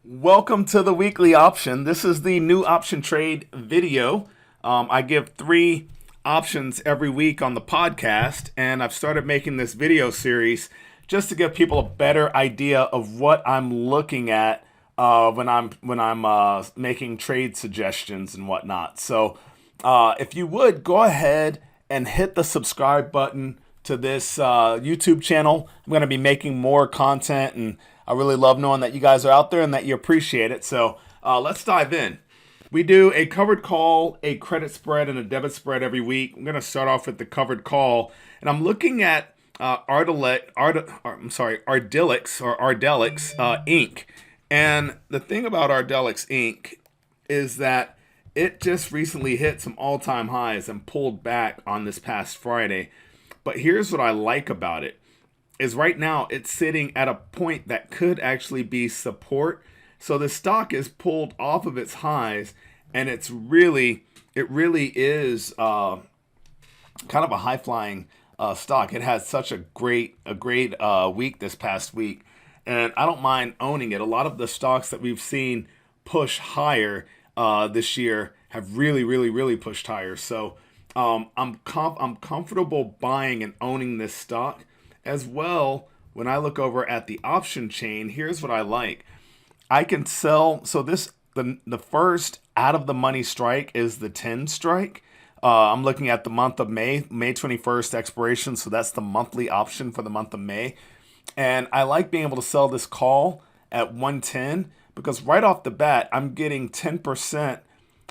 Welcome to the weekly option. This is the new option trade video. I give 3 options every week on the podcast, and I've started making this video series just to give people a better idea of what I'm looking at when I'm making trade suggestions and whatnot. So, if you would go ahead and hit the subscribe button to this YouTube channel. I'm going to be making more content, and I really love knowing that you guys are out there and that you appreciate it. So let's dive in. We do a covered call, a credit spread, and a debit spread every week. I'm going to start off with the covered call, and I'm looking at Ardelyx Inc. And the thing about Ardelyx Inc. is that it just recently hit some all-time highs and pulled back on this past Friday. But here's what I like about it is right now it's sitting at a point that could actually be support. So the stock is pulled off of its highs, and it really is kind of a high flying stock. It has such a great week this past week, and I don't mind owning it. A lot of the stocks that we've seen push higher this year have really pushed higher. So I'm comfortable buying and owning this stock as well. When I look over at the option chain, here's what I like. I can sell. So the first out of the money strike is the 10 strike. I'm looking at the month of May 21st expiration. So that's the monthly option for the month of May. And I like being able to sell this call at 110 because right off the bat, I'm getting 10%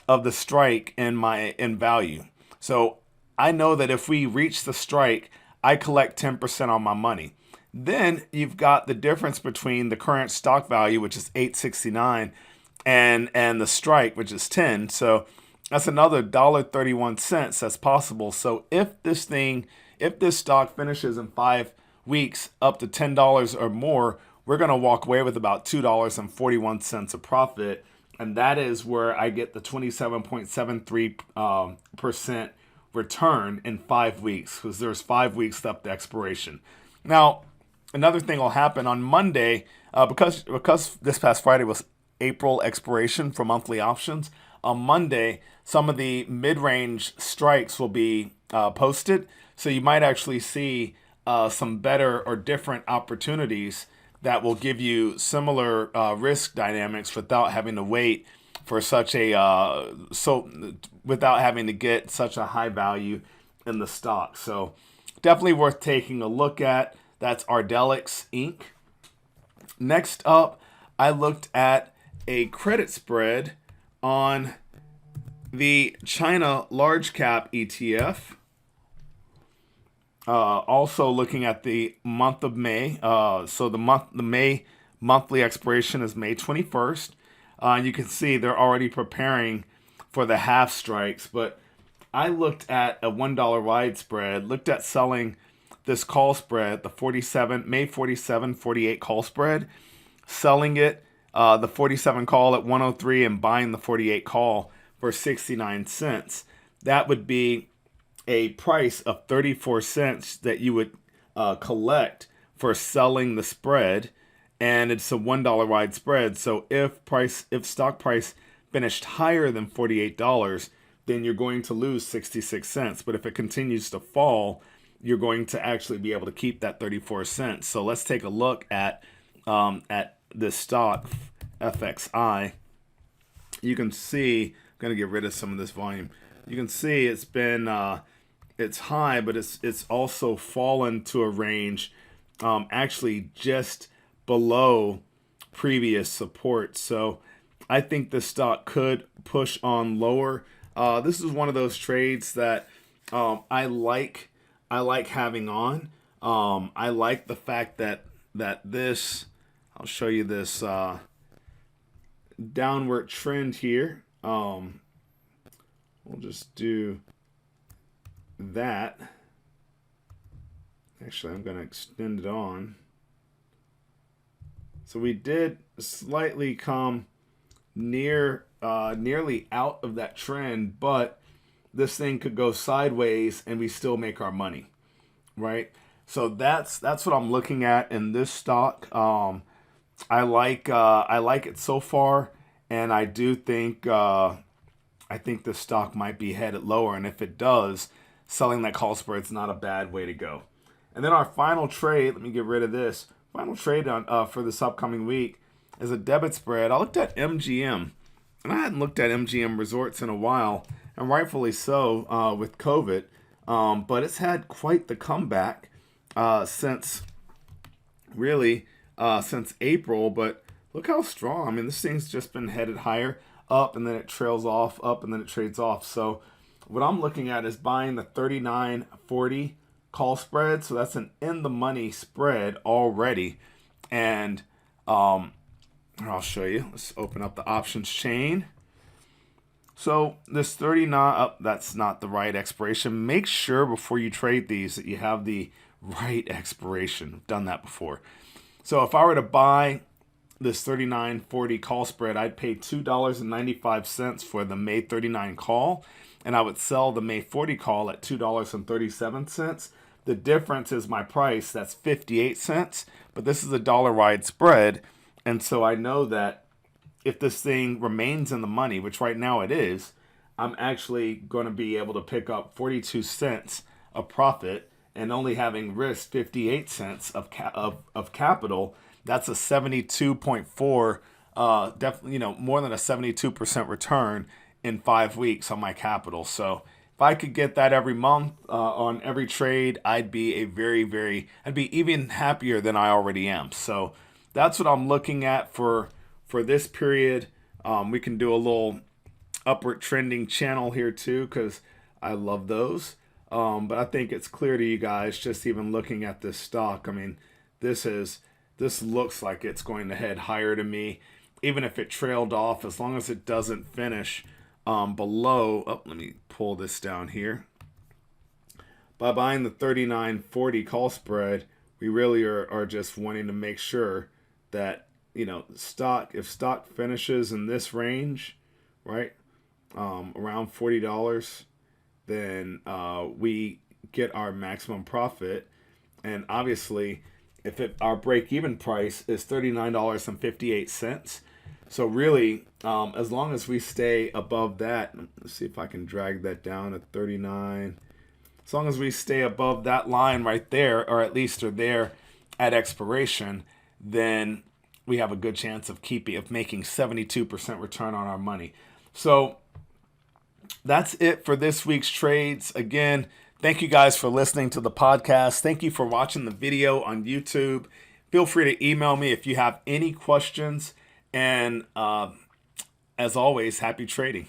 of the strike in value. So I know that if we reach the strike, I collect 10% on my money. Then you've got the difference between the current stock value, which is 869, and the strike, which is 10. So that's another $1.31 that's possible. So if this stock finishes in 5 weeks up to $10 or more, we're going to walk away with about $2.41 of profit. And that is where I get the 27.73% return in 5 weeks, because there's 5 weeks up to expiration. Now, another thing will happen on Monday, because this past Friday was April expiration for monthly options. On Monday, some of the mid-range strikes will be posted, so you might actually see some better or different opportunities that will give you similar risk dynamics without having to wait for without having to get such a high value in the stock. So definitely worth taking a look at. That's Ardelyx Inc. Next up, I looked at a credit spread on the China large cap ETF. Also looking at the month of May. So the May monthly expiration is May 21st. You can see they're already preparing for the half strikes. But I looked at a $1 wide spread, looked at selling this call spread, the May 47-48 call spread, selling it, the 47 call at 103 and buying the 48 call for 69 cents. That would be a price of 34 cents that you would collect for selling the spread, and it's a $1 wide spread. So if stock price finished higher than $48, then you're going to lose 66 cents. But if it continues to fall, you're going to actually be able to keep that 34 cents. So let's take a look at this stock, FXI. You can see, I'm going to get rid of some of this volume. You can see it's been it's high, but it's also fallen to a range actually just below previous support. So I think the stock could push on lower. This is one of those trades that I like having on. I like the fact that this, I'll show you this downward trend here. We'll just do that. Actually, I'm going to extend it on. So we did slightly come nearly out of that trend, but this thing could go sideways and we still make our money, right? So that's what I'm looking at in this stock. I like it so far, and I do think I think the stock might be headed lower, and if it does, selling that call spread is not a bad way to go. And then our final trade, let me get rid of this. Final trade on for this upcoming week is a debit spread. I looked at MGM, and I hadn't looked at MGM Resorts in a while, and rightfully so with COVID. But it's had quite the comeback since really since April. But look how strong. I mean, this thing's just been headed higher, up, and then it trails off, up, and then it trades off. So what I'm looking at is buying the 39.40 call spread. So that's an in the money spread already. And I'll show you. Let's open up the options chain. So this 39, oh, that's not the right expiration. Make sure before you trade these that you have the right expiration. I've done that before. So if I were to buy this 39.40 call spread, I'd pay $2.95 for the May 39 call, and I would sell the May 40 call at $2.37. The difference is my price, that's 58 cents, but this is a dollar wide spread, and so I know that if this thing remains in the money, which right now it is, I'm actually going to be able to pick up 42 cents of profit, and only having risked 58 cents of capital. That's a 72.4, definitely, more than a 72% return in 5 weeks on my capital. So if I could get that every month on every trade, I'd be I'd be even happier than I already am. So that's what I'm looking at for this period. We can do a little upward trending channel here too, because I love those. But I think it's clear to you guys, just even looking at this stock. I mean, this looks like it's going to head higher to me, even if it trailed off, as long as it doesn't finish below. Oh, let me pull this down here. By buying the 39.40 call spread, we really are just wanting to make sure that, if stock finishes in this range, right, around $40, then we get our maximum profit. And obviously, if our break-even price is $39.58, so really, as long as we stay above that, let's see if I can drag that down to 39. As long as we stay above that line right there, or at least are there at expiration, then we have a good chance of making 72% return on our money. So that's it for this week's trades. Again, thank you guys for listening to the podcast. Thank you for watching the video on YouTube. Feel free to email me if you have any questions. And as always, happy trading.